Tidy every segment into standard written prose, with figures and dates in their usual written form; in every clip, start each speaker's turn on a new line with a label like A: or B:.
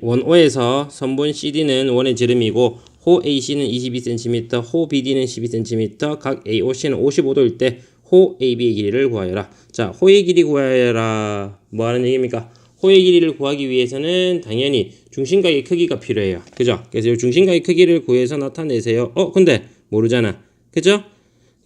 A: 원 O에서 선분 CD는 원의 지름이고 호 AC는 22cm, 호 BD는 12cm, 각 AOC는 55도일 때 호 AB의 길이를 구하여라. 자, 호의 길이 구하여라. 뭐 하는 얘기입니까? 호의 길이를 구하기 위해서는 당연히 중심각의 크기가 필요해요. 그죠? 그래서 이 중심각의 크기를 구해서 나타내세요. 근데 모르잖아. 그죠?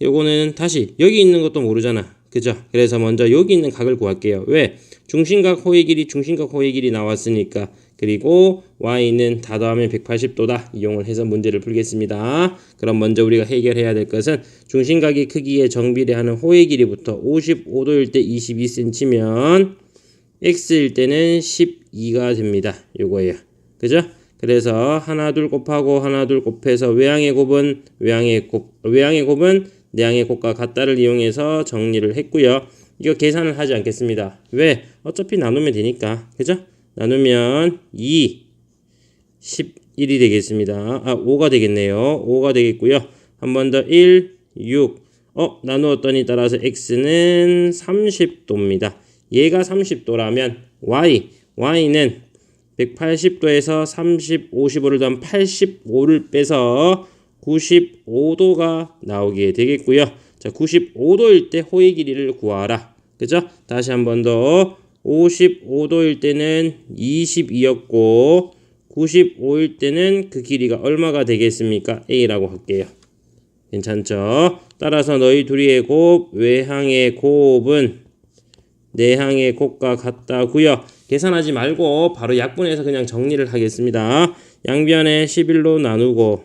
A: 요거는 다시 여기 있는 것도 모르잖아. 그죠? 그래서 먼저 여기 있는 각을 구할게요. 왜? 중심각 호의 길이 나왔으니까. 그리고 y는 다 더하면 180도다. 이용을 해서 문제를 풀겠습니다. 그럼 먼저 우리가 해결해야 될 것은 중심각의 크기에 정비례하는 호의 길이부터 55도일 때 22cm면 x일 때는 12가 됩니다. 요거예요. 그죠? 그래서 하나 둘 곱하고 하나 둘 곱해서 외항의 곱은 내항의 곱과 같다를 이용해서 정리를 했고요. 이거 계산을 하지 않겠습니다. 왜? 어차피 나누면 되니까. 그죠? 나누면 2, 11이 되겠습니다. 5가 되겠네요. 5가 되겠고요. 한 번 더 1, 6. 나누었더니 따라서 x는 30도입니다. 얘가 30도라면 y는 180도에서 55를 더하면 85를 빼서 95도가 나오게 되겠고요. 자, 95도일 때 호의 길이를 구하라. 그죠? 다시 한 번 더 55도일 때는 22였고 95일 때는 그 길이가 얼마가 되겠습니까? A라고 할게요. 괜찮죠? 따라서 너희 둘이의 곱, 외항의 곱은 내항의 곱과 같다고요. 계산하지 말고 바로 약분해서 그냥 정리를 하겠습니다. 양변에 11로 나누고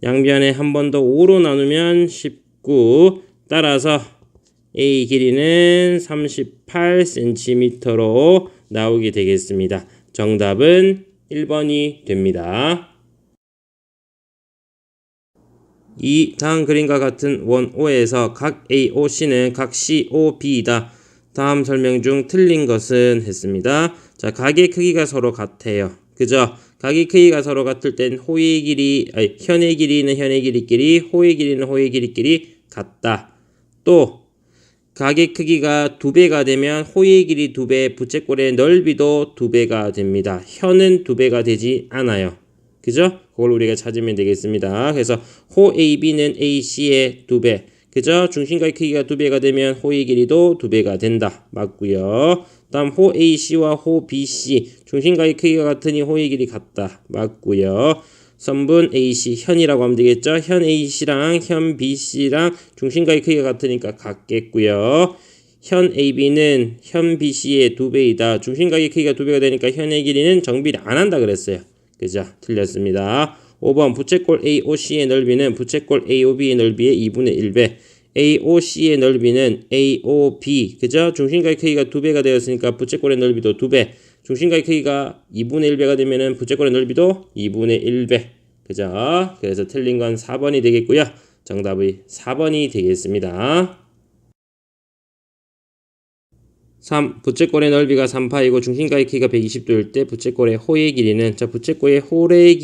A: 양변에 한 번 더 5로 나누면 19. 따라서 A 길이는 38cm로 나오게 되겠습니다. 정답은 1번이 됩니다. 이 다음 그림과 같은 원 O에서 각 AOC는 각 COB이다. 다음 설명 중 틀린 것은 했습니다. 자, 각의 크기가 서로 같아요. 그죠? 각의 크기가 서로 같을 땐 현의 길이는 현의 길이끼리, 호의 길이는 호의 길이끼리 같다. 또 각의 크기가 2배가 되면 호의 길이 2배, 부채꼴의 넓이도 2배가 됩니다. 현은 2배가 되지 않아요. 그죠? 그걸 우리가 찾으면 되겠습니다. 그래서 호 AB는 AC의 2배. 그죠? 중심각의 크기가 2배가 되면 호의 길이도 2배가 된다. 맞고요. 다음 호 AC와 호 BC. 중심각의 크기가 같으니 호의 길이 같다. 맞고요. 선분 AC 현이라고 하면 되겠죠. 현 AC랑 현 BC랑 중심각의 크기가 같으니까 같겠고요. 현 AB는 현 BC의 2배이다. 중심각의 크기가 2배가 되니까 현의 길이는 정비를 안 한다 그랬어요. 그죠? 틀렸습니다. 5번 부채꼴 AOC의 넓이는 부채꼴 AOB의 넓이의 2분의 1배. AOC의 넓이는 AOB. 그죠? 중심각의 크기가 2배가 되었으니까 부채꼴의 넓이도 2배. 중심각의 크기가 2분의 1배가 되면은 부채꼴의 넓이도 2분의 1배. 그죠? 그래서 틀린 건 4번이 되겠고요. 정답이 4번이 되겠습니다. 3. 부채꼴의 넓이가 3파이고 중심각의 크기가 120도일 때 부채꼴의 호의 길이는 부채꼴의 호의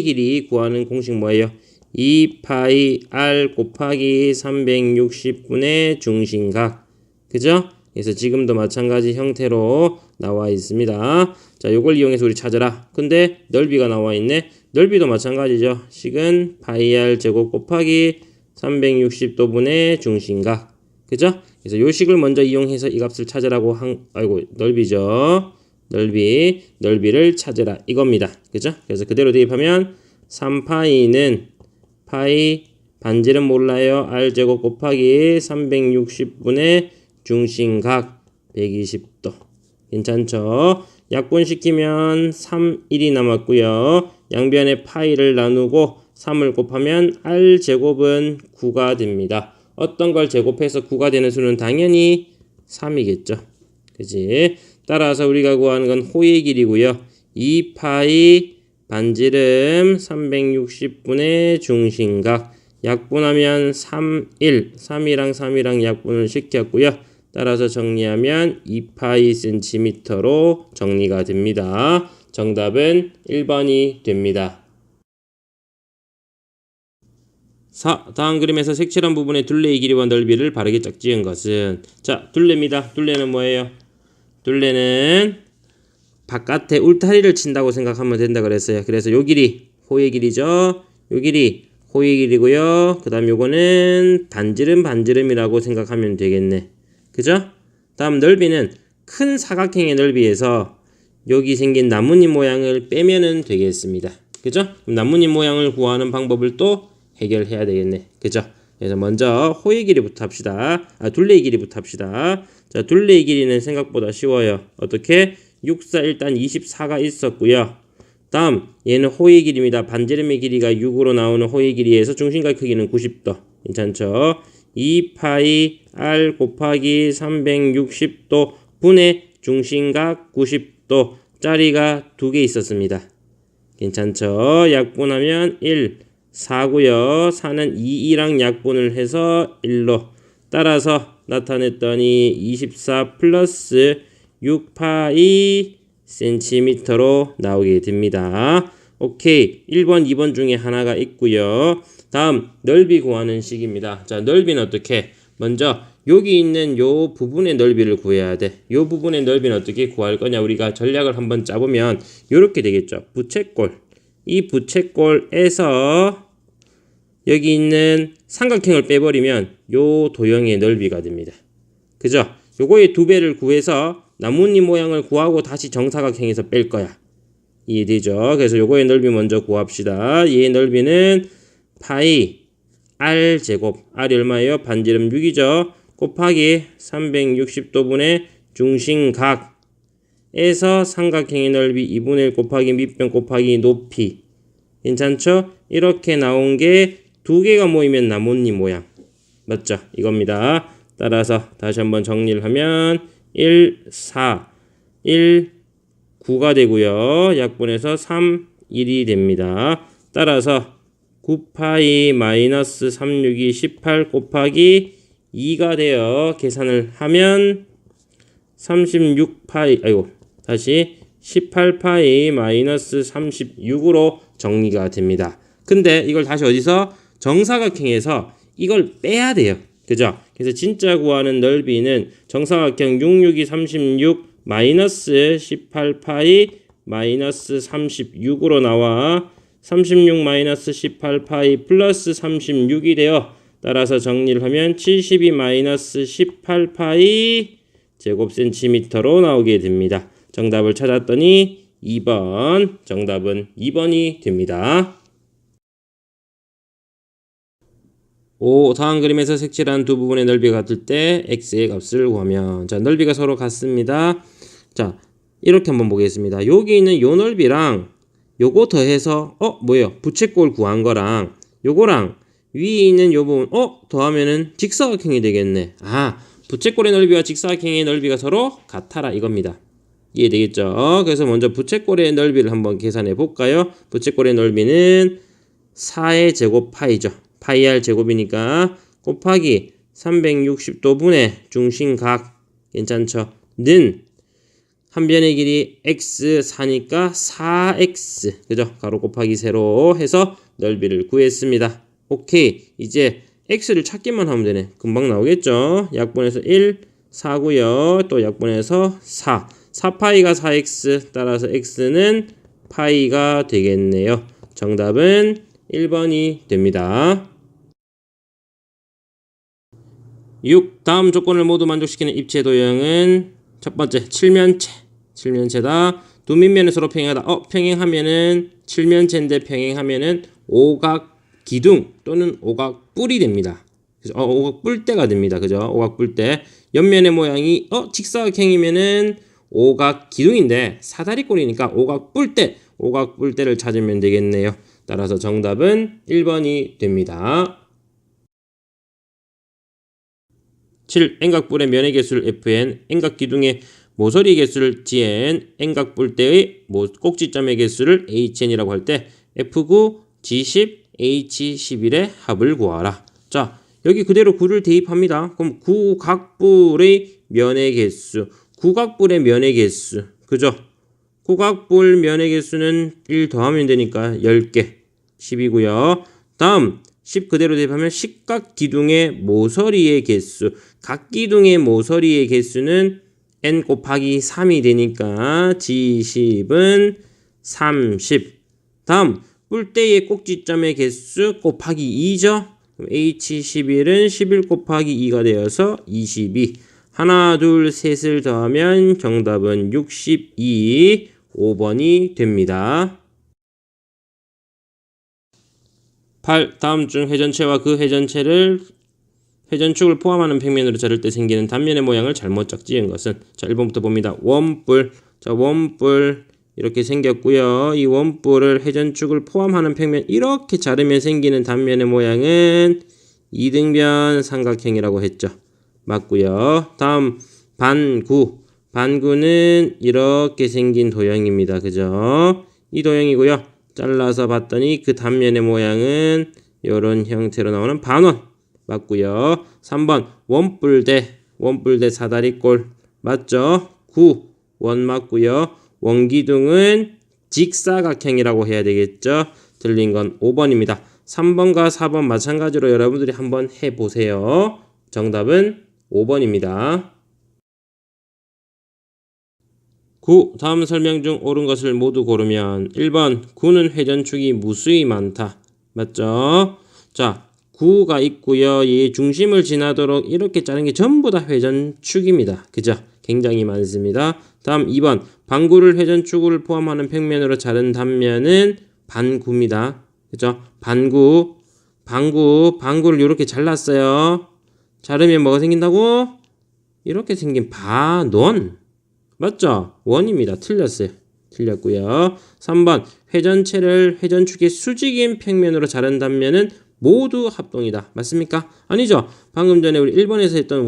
A: 길이 구하는 공식 뭐예요? 2파이 r 곱하기 360분의 중심각. 그죠? 그래서 지금도 마찬가지 형태로 나와 있습니다. 자, 요걸 이용해서 우리 찾아라. 근데 넓이가 나와 있네. 넓이도 마찬가지죠. 식은 파이 r 제곱 곱하기 360도분의 중심각. 그죠? 그래서 요 식을 먼저 이용해서 이 값을 찾으라고 넓이죠. 넓이를 찾으라 이겁니다. 그죠? 그래서 그대로 대입하면 3파이는 파이 반지름 몰라요. r제곱 곱하기 360분의 중심각 120도. 괜찮죠? 약분시키면 3, 1이 남았고요. 양변에 파이를 나누고 3을 곱하면 r제곱은 9가 됩니다. 어떤 걸 제곱해서 9가 되는 수는 당연히 3이겠죠. 그지? 따라서 우리가 구하는 건 호의 길이고요. 2파이 반지름 360분의 중심각. 약분하면 3, 1. 3이랑 약분을 시켰고요. 따라서 정리하면 2파이 cm로 정리가 됩니다. 정답은 1번이 됩니다. 4. 다음 그림에서 색칠한 부분의 둘레의 길이와 넓이를 바르게 짝지은 것은 둘레입니다. 둘레는 뭐예요? 둘레는 바깥에 울타리를 친다고 생각하면 된다 그랬어요. 그래서 요 길이 호의 길이죠. 요 길이 호의 길이고요. 그 다음 요거는 반지름이라고 생각하면 되겠네. 그죠? 다음 넓이는 큰 사각형의 넓이에서 여기 생긴 나뭇잎 모양을 빼면은 되겠습니다. 그죠? 그럼 나뭇잎 모양을 구하는 방법을 또 해결해야 되겠네. 그죠? 그래서 먼저 호의 길이부터 합시다. 둘레의 길이부터 합시다. 자, 둘레의 길이는 생각보다 쉬워요. 어떻게? 6, 4 일단 24가 있었고요. 다음 얘는 호의 길이입니다. 반지름의 길이가 6으로 나오는 호의 길이에서 중심각 크기는 90도. 괜찮죠? 2파이 r 곱하기 360도 분의 중심각 90도 짜리가 2개 있었습니다. 괜찮죠? 약분하면 1, 4고요. 4는 2랑 약분을 해서 1로 따라서 나타냈더니 24 플러스 6파이 센티미터로 나오게 됩니다. 오케이. 1번, 2번 중에 하나가 있고요. 다음 넓이 구하는 식입니다. 자, 넓이는 어떻게? 먼저 여기 있는 요 부분의 넓이를 구해야 돼. 요 부분의 넓이는 어떻게 구할 거냐? 우리가 전략을 한번 짜보면 요렇게 되겠죠. 부채꼴. 이 부채꼴에서 여기 있는 삼각형을 빼버리면 요 도형의 넓이가 됩니다. 그죠? 요거의 2배를 구해서 나뭇잎 모양을 구하고 다시 정사각형에서 뺄 거야. 이해되죠? 그래서 요거의 넓이 먼저 구합시다. 얘의 넓이는 파이 r 제곱, r이 얼마예요? 반지름 6이죠. 곱하기 360도분의 중심각에서 삼각형의 넓이 2분의 1 곱하기 밑변 곱하기 높이. 괜찮죠? 이렇게 나온 게 2개가 모이면 나뭇잎 모양. 맞죠? 이겁니다. 따라서 다시 한번 정리를 하면 1, 4, 1, 9가 되고요. 약분해서 3, 1이 됩니다. 따라서 9파이 마이너스 362 18 곱하기 2가 되어 계산을 하면 36파이 다시 18파이 마이너스 36으로 정리가 됩니다. 근데 이걸 다시 어디서? 정사각형에서 이걸 빼야 돼요. 그죠? 그래서 진짜 구하는 넓이는 정사각형 662 36 마이너스 18파이 마이너스 36으로 나와 36 마이너스 18파이 플러스 36이 되어 따라서 정리를 하면 72 마이너스 18파이 제곱센티미터로 나오게 됩니다. 정답을 찾았더니 2번, 정답은 2번이 됩니다. 다음 그림에서 색칠한 두 부분의 넓이가 같을 때 x의 값을 구하면, 자, 넓이가 서로 같습니다. 자, 이렇게 한번 보겠습니다. 여기 있는 요 넓이랑 요거 더해서 뭐예요? 부채꼴 구한 거랑 요거랑 위에 있는 요 부분 더하면은 직사각형이 되겠네. 부채꼴의 넓이와 직사각형의 넓이가 서로 같아라 이겁니다. 이해되겠죠? 그래서 먼저 부채꼴의 넓이를 한번 계산해 볼까요? 부채꼴의 넓이는 4의 제곱 파이죠. 파이 r 제곱이니까 곱하기 360도 분의 중심각, 괜찮죠? 는 한 변의 길이 x 4니까 4x, 그죠? 가로 곱하기 세로 해서 넓이를 구했습니다. 오케이. 이제 x를 찾기만 하면 되네. 금방 나오겠죠? 약분해서 1, 4고요. 또 약분해서 4. 4파이가 4x, 따라서 x는 파이가 되겠네요. 정답은 1번이 됩니다. 6. 다음 조건을 모두 만족시키는 입체 도형은 첫 번째, 칠면체다. 두 밑면을 서로 평행하다. 평행하면은 칠면체인데 평행하면은 오각 기둥 또는 오각 뿔이 됩니다. 그래서 오각 뿔대가 됩니다. 그죠? 오각 뿔대. 옆면의 모양이 직사각형이면은 오각 기둥인데 사다리꼴이니까 오각 뿔대를 찾으면 되겠네요. 따라서 정답은 1번이 됩니다. 7. N각뿔의 면의 개수를 fn, N각기둥의 모서리 개수를 gn, N각뿔대의 꼭지점의 개수를 hn이라고 할 때 f9, g10, h11의 합을 구하라. 자, 여기 그대로 9를 대입합니다. 그럼 구각뿔의 면의 개수, 구각뿔의 면의 개수, 그죠? 구각뿔 면의 개수는 1 더하면 되니까 10개, 10이고요. 다음 10 그대로 대입하면 식각기둥의 모서리의 개수, 각기둥의 모서리의 개수는 n 곱하기 3이 되니까 G10은 30. 다음 뿔대의 꼭지점의 개수 곱하기 2죠. H11은 11 곱하기 2가 되어서 22. 하나, 둘, 셋을 더하면 정답은 62, 5번이 됩니다. 8. 다음 중 회전체와 그 회전축을 포함하는 평면으로 자를 때 생기는 단면의 모양을 잘못 짝지은 것은? 자, 1번부터 봅니다. 원뿔. 자, 원뿔 이렇게 생겼고요. 이 원뿔을 회전축을 포함하는 평면 이렇게 자르면 생기는 단면의 모양은 이등변 삼각형이라고 했죠. 맞고요. 다음 반구. 반구는 이렇게 생긴 도형입니다. 그죠? 이 도형이고요. 잘라서 봤더니 그 단면의 모양은 이런 형태로 나오는 반원. 맞고요. 3번 원뿔대 사다리꼴 맞죠? 9 원 맞고요. 원기둥은 직사각형이라고 해야 되겠죠? 틀린 건 5번입니다. 3번과 4번 마찬가지로 여러분들이 한번 해보세요. 정답은 5번입니다. 9. 다음 설명 중 옳은 것을 모두 고르면 1번 9는 회전축이 무수히 많다. 맞죠? 자, 9가 있고요. 이 중심을 지나도록 이렇게 자른 게 전부 다 회전축입니다. 그죠? 굉장히 많습니다. 다음 2번 반구를 회전축을 포함하는 평면으로 자른 단면은 반구입니다. 그죠? 반구를 이렇게 잘랐어요. 자르면 뭐가 생긴다고? 이렇게 생긴 반원. 맞죠? 원입니다. 틀렸어요. 틀렸고요. 3번 회전체를 회전축의 수직인 평면으로 자른 단면은 모두 합동이다. 맞습니까? 아니죠. 방금 전에 우리 1번에서 했던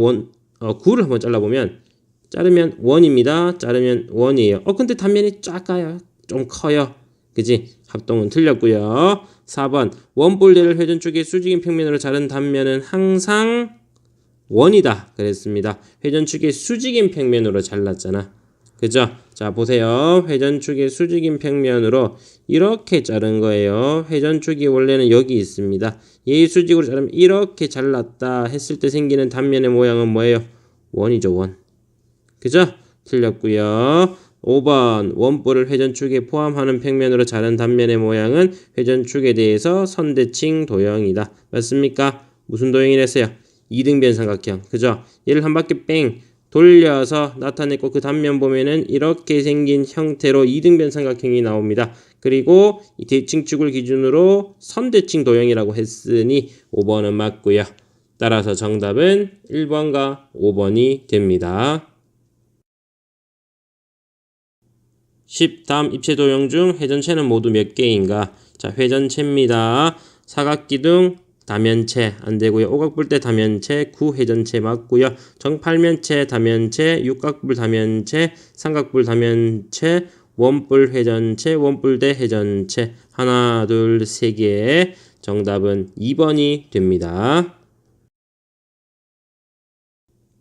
A: 9를 한번 잘라보면 자르면 원입니다. 자르면 원이에요. 근데 단면이 작아요. 좀 커요. 그지? 합동은 틀렸고요. 4번 원뿔대를 회전축의 수직인 평면으로 자른 단면은 항상 원이다. 그랬습니다. 회전축의 수직인 평면으로 잘랐잖아. 그죠? 자, 보세요. 회전축의 수직인 평면으로 이렇게 자른 거예요. 회전축이 원래는 여기 있습니다. 이 수직으로 자르면 이렇게 잘랐다 했을 때 생기는 단면의 모양은 뭐예요? 원이죠, 원. 그죠? 틀렸고요. 5번 원뿔을 회전축에 포함하는 평면으로 자른 단면의 모양은 회전축에 대해서 선대칭 도형이다. 맞습니까? 무슨 도형이랬어요? 이등변 삼각형. 그죠? 얘를 한 바퀴 뺑 돌려서 나타냈고 그 단면 보면은 이렇게 생긴 형태로 이등변 삼각형이 나옵니다. 그리고 이 대칭축을 기준으로 선대칭 도형이라고 했으니 5번은 맞고요. 따라서 정답은 1번과 5번이 됩니다. 10. 다음 입체 도형 중 회전체는 모두 몇 개인가? 자, 회전체입니다. 사각기둥 다면체 안되고요. 오각뿔대 다면체, 구회전체 맞고요. 정팔면체 다면체, 육각뿔 다면체, 삼각뿔 다면체, 원뿔 회전체, 원뿔대 회전체 하나, 둘, 세 개. 정답은 2번이 됩니다.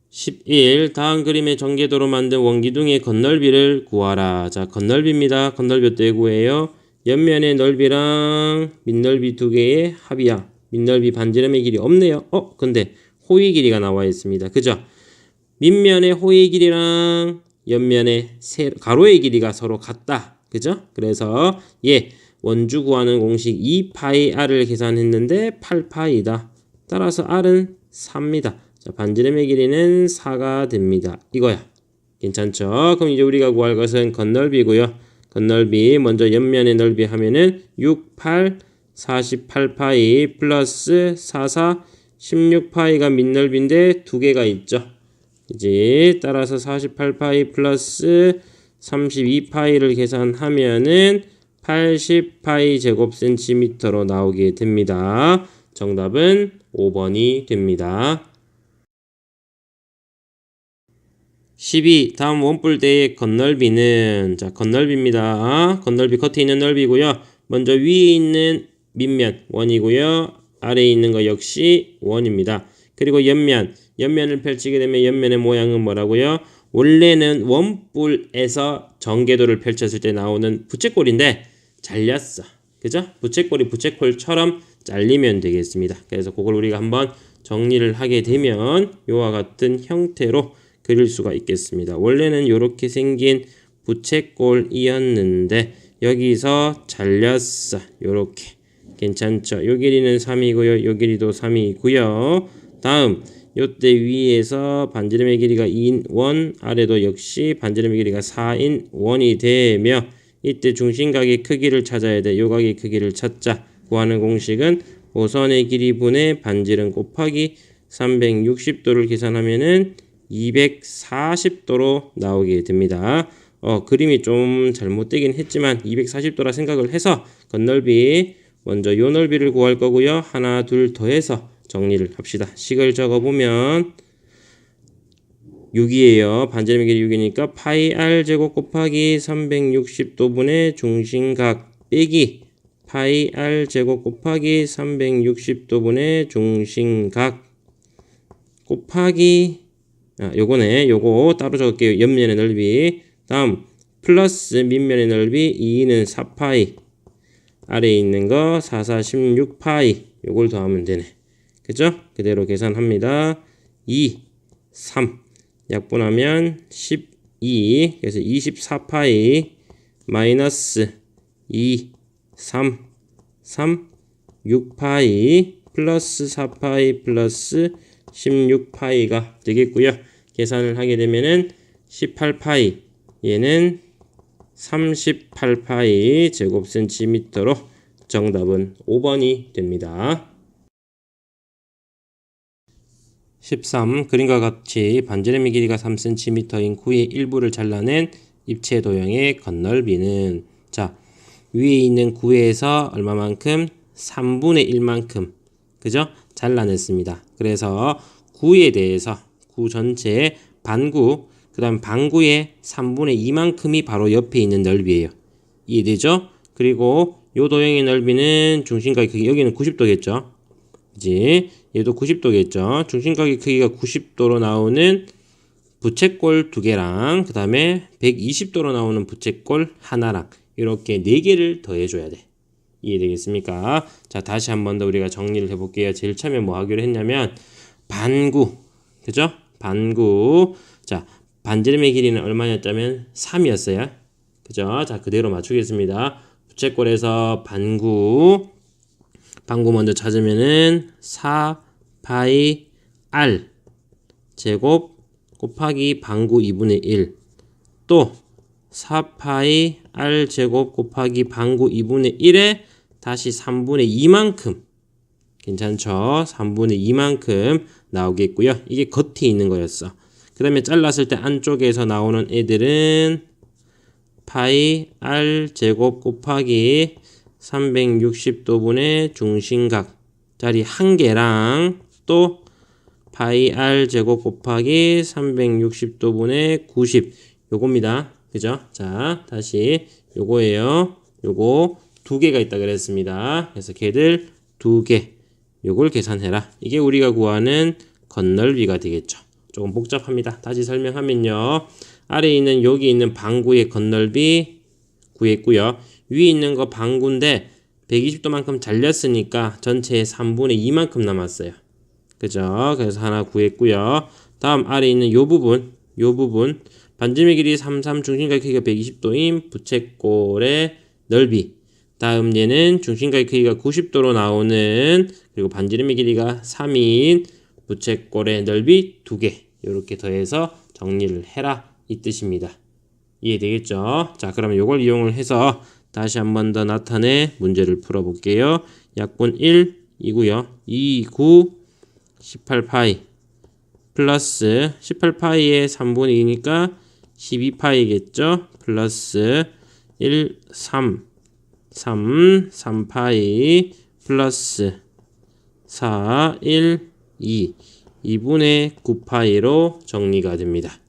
A: 11. 다음 그림의 전개도로 만든 원기둥의 건널비를 구하라. 자, 건널비입니다. 건널비 어떻게 구해요? 옆면의 넓이랑 밑넓이 두 개의 합이야. 밑넓이 반지름의 길이 없네요. 근데 호의 길이가 나와 있습니다. 그죠? 밑면의 호의 길이랑 옆면의 가로의 길이가 서로 같다. 그죠? 그래서 원주 구하는 공식 2파이 r을 계산했는데 8파이다. 따라서 r은 4입니다. 자, 반지름의 길이는 4가 됩니다. 이거야. 괜찮죠? 그럼 이제 우리가 구할 것은 건널비고요. 건널비 먼저 옆면의 넓이 하면은 6, 8, 48파이 플러스 4, 4, 16파이가 밑넓이인데 두 개가 있죠. 그지? 따라서 48파이 플러스 32파이를 계산하면은 80파이 제곱센티미터로 나오게 됩니다. 정답은 5번이 됩니다. 12. 다음 원뿔대의 건널비는 자, 건널비입니다. 건널비 겉에 있는 넓이고요. 먼저 위에 있는 밑면 원이고요. 아래에 있는 거 역시 원입니다. 그리고 옆면을 펼치게 되면 옆면의 모양은 뭐라고요? 원래는 원뿔에서 전개도를 펼쳤을 때 나오는 부채꼴인데 잘렸어. 그죠? 부채꼴이 부채꼴처럼 잘리면 되겠습니다. 그래서 그걸 우리가 한번 정리를 하게 되면 이와 같은 형태로 그릴 수가 있겠습니다. 원래는 이렇게 생긴 부채꼴이었는데 여기서 잘렸어. 요렇게 괜찮죠? 요 길이는 3이고요. 요 길이도 3이고요. 다음 요때 위에서 반지름의 길이가 2인 원, 아래도 역시 반지름의 길이가 4인 원이 되며 이때 중심각의 크기를 찾아야 돼. 요 각의 크기를 찾자. 구하는 공식은 오선의 길이 분의 반지름 곱하기 360도를 계산하면은 240도로 나오게 됩니다. 그림이 좀 잘못되긴 했지만 240도라 생각을 해서 건널비 먼저 요 넓이를 구할 거고요. 하나 둘 더해서 정리를 합시다. 식을 적어보면 6이에요. 반지름의 길이 6이니까 파이 r 제곱 곱하기 360도분의 중심각 빼기 파이 r 제곱 곱하기 360도분의 중심각 곱하기 요거네. 요거 따로 적을게요. 옆면의 넓이. 다음 플러스 밑면의 넓이 2는 4파이 아래에 있는 거 4, 4, 16파이 요걸 더하면 되네. 그죠? 그대로 계산합니다. 2, 3 약분하면 12 그래서 24파이 마이너스 2, 3, 3, 6파이 플러스 4파이 플러스 16파이가 되겠고요. 계산을 하게 되면은 18파이 얘는 38파이 제곱센티미터로 정답은 5번이 됩니다. 13. 그림과 같이 반지름의 길이가 3cm인 구의 일부를 잘라낸 입체 도형의 건널비는 자 위에 있는 구에서 얼마만큼? 3분의 1만큼 그죠? 잘라냈습니다. 그래서 구에 대해서 구 전체의 반구 그 다음 반구의 3분의 2만큼이 바로 옆에 있는 넓이에요. 이해되죠? 그리고 요 도형의 넓이는 중심각의 크기 여기는 90도겠죠? 그지? 얘도 90도겠죠? 중심각의 크기가 90도로 나오는 부채꼴 2개랑 그 다음에 120도로 나오는 부채꼴 하나랑 이렇게 4개를 더해줘야 돼. 이해되겠습니까? 자, 다시 한 번 더 우리가 정리를 해볼게요. 제일 처음에 뭐 하기로 했냐면 반구, 그죠? 반구. 자, 반지름의 길이는 얼마였냐면 3이었어요. 그죠? 자, 그대로 맞추겠습니다. 부채꼴에서 반구 먼저 찾으면은 4파이 r 제곱 곱하기 반구 2분의 1 또 4파이 r 제곱 곱하기 반구 2분의 1에 다시 3분의 2만큼 괜찮죠? 3분의 2만큼 나오겠고요. 이게 겉에 있는 거였어. 그 다음에 잘랐을 때 안쪽에서 나오는 애들은 파이 r 제곱 곱하기 360도분의 중심각 자리 1개랑 또 파이 r 제곱 곱하기 360도분의 90 요겁니다. 그죠? 자, 다시 요거예요. 요거 2개가 있다 그랬습니다. 그래서 걔들 2개 요걸 계산해라. 이게 우리가 구하는 건널비가 되겠죠. 조금 복잡합니다. 다시 설명하면요. 아래에 있는 여기 있는 반구의 건널비 구했고요. 위에 있는 거 반구인데 120도만큼 잘렸으니까 전체의 3분의 2만큼 남았어요. 그죠? 그래서 하나 구했고요. 다음 아래에 있는 요 부분 반지름의 길이 33 중심각 크기가 120도인 부채꼴의 넓이 다음 얘는 중심각의 크기가 90도로 나오는 그리고 반지름의 길이가 3인 부채꼴의 넓이 2개 이렇게 더해서 정리를 해라 이 뜻입니다. 이해되겠죠? 자, 그러면 이걸 이용을 해서 다시 한 번 더 나타내 문제를 풀어볼게요. 약분 1이고요. 2, 9, 18파이 플러스 18파이의 3분의 2니까 12파이겠죠? 플러스 1, 3, 3파이 플러스 4, 1, 2 2분의 9파이로 정리가 됩니다.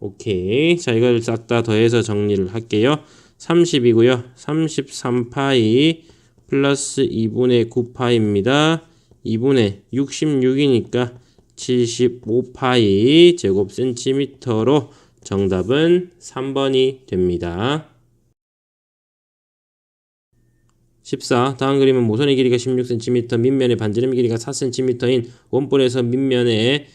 A: 오케이. 자, 이걸 싹 다 더해서 정리를 할게요. 30이고요. 33파이 플러스 2분의 9파이입니다. 2분의 66이니까 75파이 제곱센티미터로 정답은 3번이 됩니다. 14. 다음 그림은 모선의 길이가 16cm, 밑면의 반지름의 길이가 4cm인 원볼에서 밑면에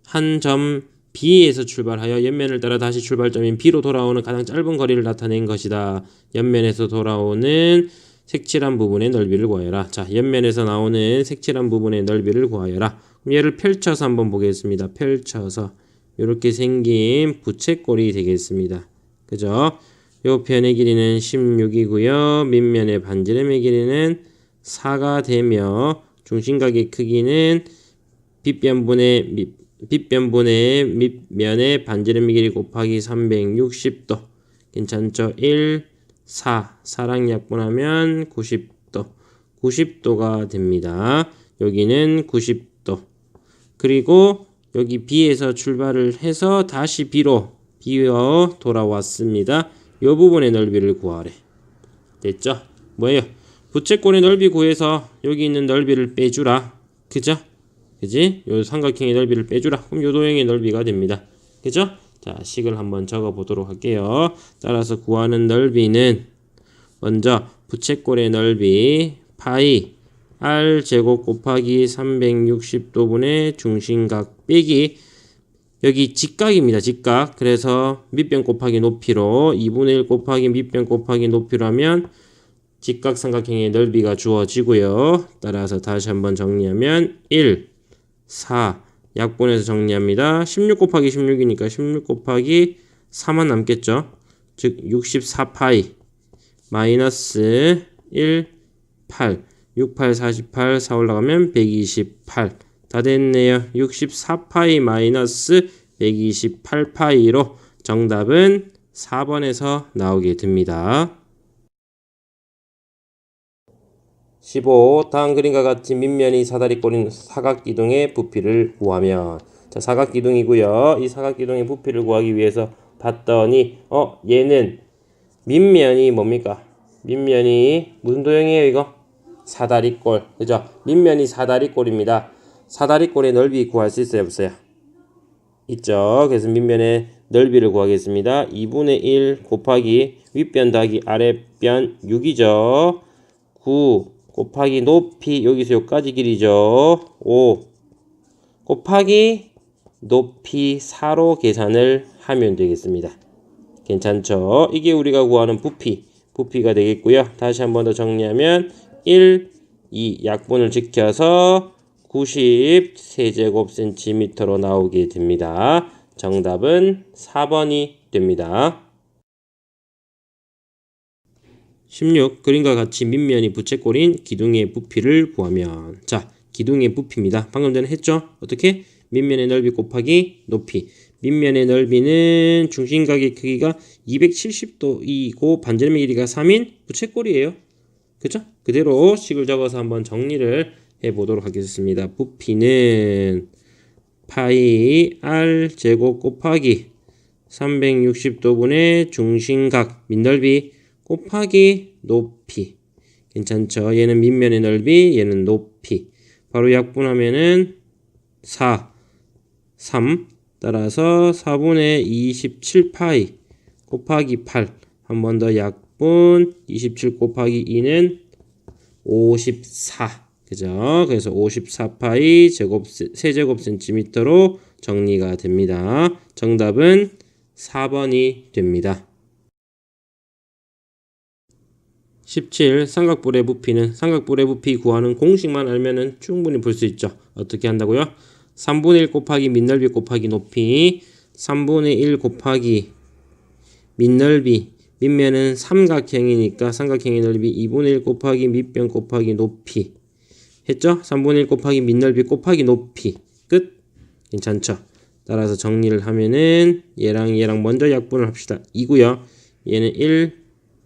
A: 한 점 B에서 출발하여 옆면을 따라 다시 출발점인 B로 돌아오는 가장 짧은 거리를 나타낸 것이다. 옆면에서 돌아오는 색칠한 부분의 넓이를 구하여라. 자, 옆면에서 나오는 색칠한 부분의 넓이를 구하여라. 그럼 얘를 펼쳐서 한번 보겠습니다. 펼쳐서 이렇게 생긴 부채꼴이 되겠습니다. 그죠? 요 편의 길이는 16이고요. 밑면의 반지름의 길이는 4가 되며 중심각의 크기는 빗변분의 밑면의 반지름의 길이 곱하기 360도. 괜찮죠? 1, 4랑 약분하면 90도. 90도가 됩니다. 여기는 90도. 그리고 여기 B에서 출발을 해서 다시 B로 돌아왔습니다. 이 부분의 넓이를 구하래. 됐죠? 뭐예요? 부채꼴의 넓이 구해서 여기 있는 넓이를 빼주라. 그죠? 그지? 요 삼각형의 넓이를 빼주라. 그럼 요 도형의 넓이가 됩니다. 그죠? 자, 식을 한번 적어 보도록 할게요. 따라서 구하는 넓이는 먼저 부채꼴의 넓이 파이 r 제곱 곱하기 360도분의 중심각 빼기 여기 직각입니다. 직각. 그래서 밑변 곱하기 높이로 2분의 1 곱하기 밑변 곱하기 높이로 하면 직각삼각형의 넓이가 주어지고요. 따라서 다시 한번 정리하면 1, 4 약분해서 정리합니다. 16 곱하기 16이니까 16 곱하기 4만 남겠죠. 즉 64파이 마이너스 1, 8 6, 8, 48 4 올라가면 128 다 됐네요. 64파이 마이너스 128파이로 정답은 4번에서 나오게 됩니다. 15. 다음 그림과 같은 밑면이 사다리꼴인 사각기둥의 부피를 구하면 자, 사각기둥이고요. 이 사각기둥의 부피를 구하기 위해서 봤더니 얘는 밑면이 뭡니까? 밑면이 무슨 도형이에요 이거? 사다리꼴. 그죠? 밑면이 사다리꼴입니다. 사다리꼴의 넓이 구할 수 있어요? 없어요? 있죠. 그래서 밑면의 넓이를 구하겠습니다. 2분의 1 곱하기 윗변 더하기 아랫변 6이죠. 9 곱하기 높이 여기서 여기까지 길이죠. 5 곱하기 높이 4로 계산을 하면 되겠습니다. 괜찮죠? 이게 우리가 구하는 부피가 되겠고요. 다시 한 번 더 정리하면 1, 2 약분을 지켜서 90 세제곱센티미터로 나오게 됩니다. 정답은 4번이 됩니다. 16. 그림과 같이 밑면이 부채꼴인 기둥의 부피를 구하면 자, 기둥의 부피입니다. 방금 전에 했죠? 어떻게? 밑면의 넓이 곱하기 높이. 밑면의 넓이는 중심각의 크기가 270도이고 반지름의 길이가 3인 부채꼴이에요. 그죠? 그대로 식을 적어서 한번 정리를 해보도록 하겠습니다. 부피는 파이 r 제곱 곱하기 360도분의 중심각 밑넓이 곱하기 높이. 괜찮죠? 얘는 밑면의 넓이, 얘는 높이. 바로 약분하면은 4, 3 따라서 4분의 27파이 곱하기 8. 한 번 더 약분 27 곱하기 2는 54. 그죠? 그래서 54파이 세제곱센티미터로 정리가 됩니다. 정답은 4번이 됩니다. 17. 삼각뿔의 부피는 삼각뿔의 부피 구하는 공식만 알면은 충분히 볼 수 있죠. 어떻게 한다고요? 3분의 1 곱하기 밑넓이 곱하기 높이 3분의 1 곱하기 밑넓이 밑면은 삼각형이니까 삼각형의 넓이 2분의 1 곱하기 밑변 곱하기 높이 했죠? 3분의 1 곱하기 밑넓이 곱하기 높이 끝. 괜찮죠? 따라서 정리를 하면은 얘랑 먼저 약분을 합시다. 2고요. 얘는 1,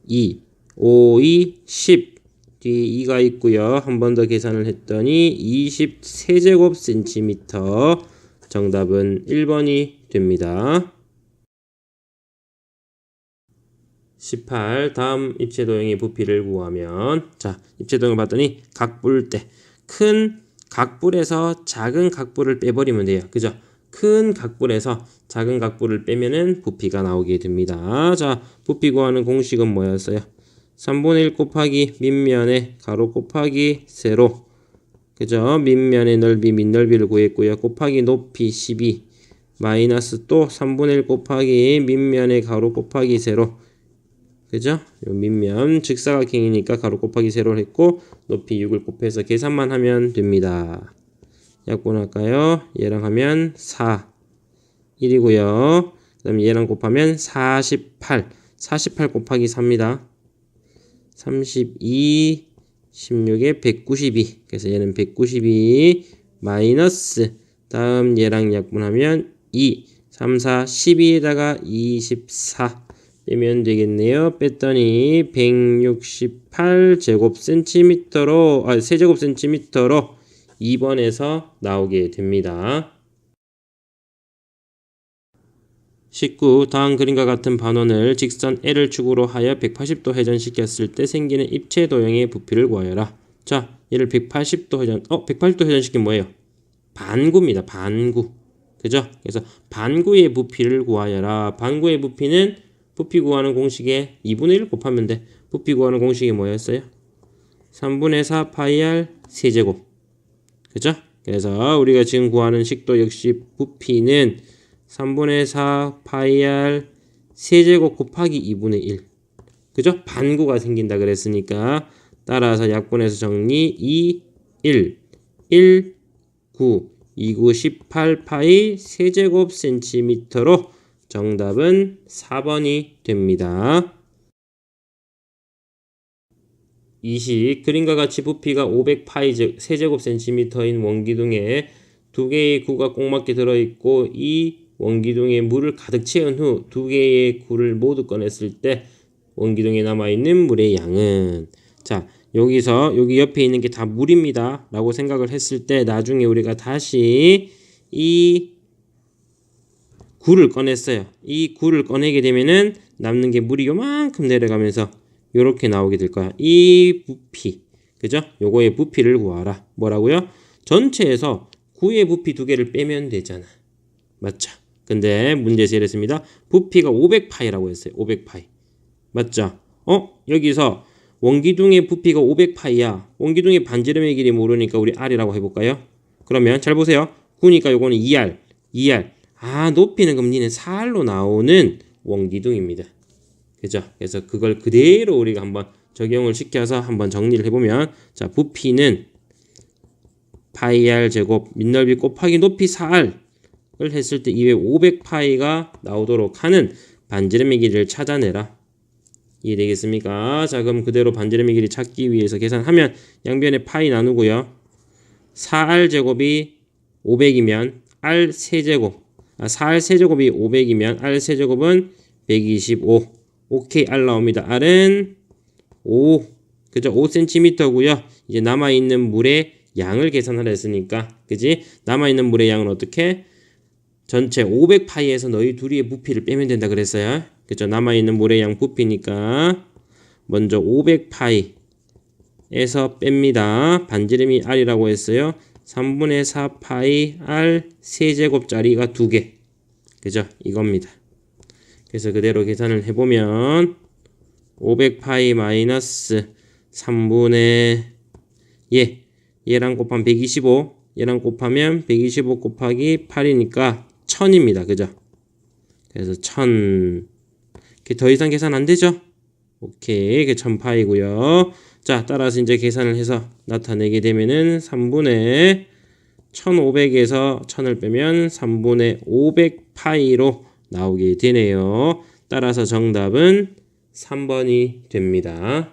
A: 2 5, 2, 10 뒤에 2가 있고요. 한 번 더 계산을 했더니 20 세제곱센티미터 정답은 1번이 됩니다. 18. 다음 입체도형의 부피를 구하면 자, 입체도형을 봤더니 각뿔대 큰 각뿔에서 작은 각뿔을 빼버리면 돼요. 그죠? 큰 각뿔에서 작은 각뿔을 빼면은 부피가 나오게 됩니다. 자, 부피 구하는 공식은 뭐였어요? 3분의 1 곱하기 밑면의 가로 곱하기 세로 그죠? 밑면의 넓이 밑넓이를 구했고요. 곱하기 높이 12 마이너스 또 3분의 1 곱하기 밑면의 가로 곱하기 세로. 그죠? 요 밑면 직사각형이니까 가로 곱하기 세로를 했고 높이 6을 곱해서 계산만 하면 됩니다. 약분할까요? 얘랑 하면 4 1이고요. 그 다음에 얘랑 곱하면 48 곱하기 4입니다. 32 16에 192. 그래서 얘는 192 마이너스 다음 얘랑 약분하면 2 3 4 12에다가 24 빼면 되겠네요. 뺐더니 168 제곱센티미터로 세제곱센티미터로 2번에서 나오게 됩니다. 19. 다음 그림과 같은 반원을 직선 L을 축으로 하여 180도 회전시켰을 때 생기는 입체 도형의 부피를 구하여라. 자, 얘를 180도 회전, 180도 회전시키면 뭐예요? 반구입니다. 반구. 그죠? 그래서 반구의 부피를 구하여라. 반구의 부피는 부피 구하는 공식에 2분의 1 곱하면 돼. 부피 구하는 공식이 뭐였어요? 3분의 4 파이 r 세제곱. 그죠? 그래서 우리가 지금 구하는 식도 역시 부피는 3분의 4 파이 r 세제곱 곱하기 2분의 1. 그죠? 반구가 생긴다 그랬으니까 따라서 약분해서 정리 2, 1, 1, 9, 2, 9, 18 파이 세제곱 센티미터로 정답은 4번이 됩니다. 20. 그림과 같이 부피가 500파이 세제곱 센티미터인 원기둥에 두 개의 구가 꼭 맞게 들어있고 이 원기둥에 물을 가득 채운 후 두 개의 구를 모두 꺼냈을 때 원기둥에 남아있는 물의 양은, 자, 여기서 여기 옆에 있는 게 다 물입니다 라고 생각을 했을 때 나중에 우리가 다시 이 구를 꺼냈어요. 이 구를 꺼내게 되면은 남는 게 물이 요만큼 내려가면서 요렇게 나오게 될 거야. 이 부피, 그죠? 요거의 부피를 구하라. 뭐라고요? 전체에서 구의 부피 두 개를 빼면 되잖아. 맞죠? 근데 문제에서 이랬습니다. 부피가 500파이라고 했어요. 500파이. 맞죠? 여기서 원기둥의 부피가 500파이야. 원기둥의 반지름의 길이 모르니까 우리 R이라고 해볼까요? 그러면 잘 보세요. 9니까 요거는 2R. 높이는 그럼 니는 4R로 나오는 원기둥입니다. 그죠? 그래서 그걸 그대로 우리가 한번 적용을 시켜서 한번 정리를 해보면, 자, 부피는 파이 R 제곱 밑넓이 곱하기 높이 4R을 했을 때 이외 500파이가 나오도록 하는 반지름의 길이를 찾아내라. 이해되겠습니까? 자, 그럼 그대로 반지름의 길이 찾기 위해서 계산하면 양변에 파이 나누고요. 4R 제곱이 500이면 R 세제곱, 4R 세제곱이 500이면 R 세제곱은 125. 오케이, R 나옵니다. R은 5, 그죠? 5cm고요. 이제 남아있는 물의 양을 계산하려 했으니까, 그지? 남아있는 물의 양은 어떻게? 전체 500파이에서 너희 둘이의 부피를 빼면 된다 그랬어요. 그죠? 남아있는 물의 양 부피니까 먼저 500파이에서 뺍니다. 반지름이 R이라고 했어요. 3분의 4 파이 R 세제곱짜리가 2개. 그죠? 이겁니다. 그래서 그대로 계산을 해보면 500파이 마이너스 3분의 얘랑 곱하면 125, 얘랑 곱하면 125 곱하기 8이니까 1000입니다. 그죠? 그래서 1000. 더 이상 계산 안 되죠? 오케이. 그게 1000파이고요. 자, 따라서 이제 계산을 해서 나타내게 되면은 3분의 1500에서 1000을 빼면 3분의 500파이로 나오게 되네요. 따라서 정답은 3번이 됩니다.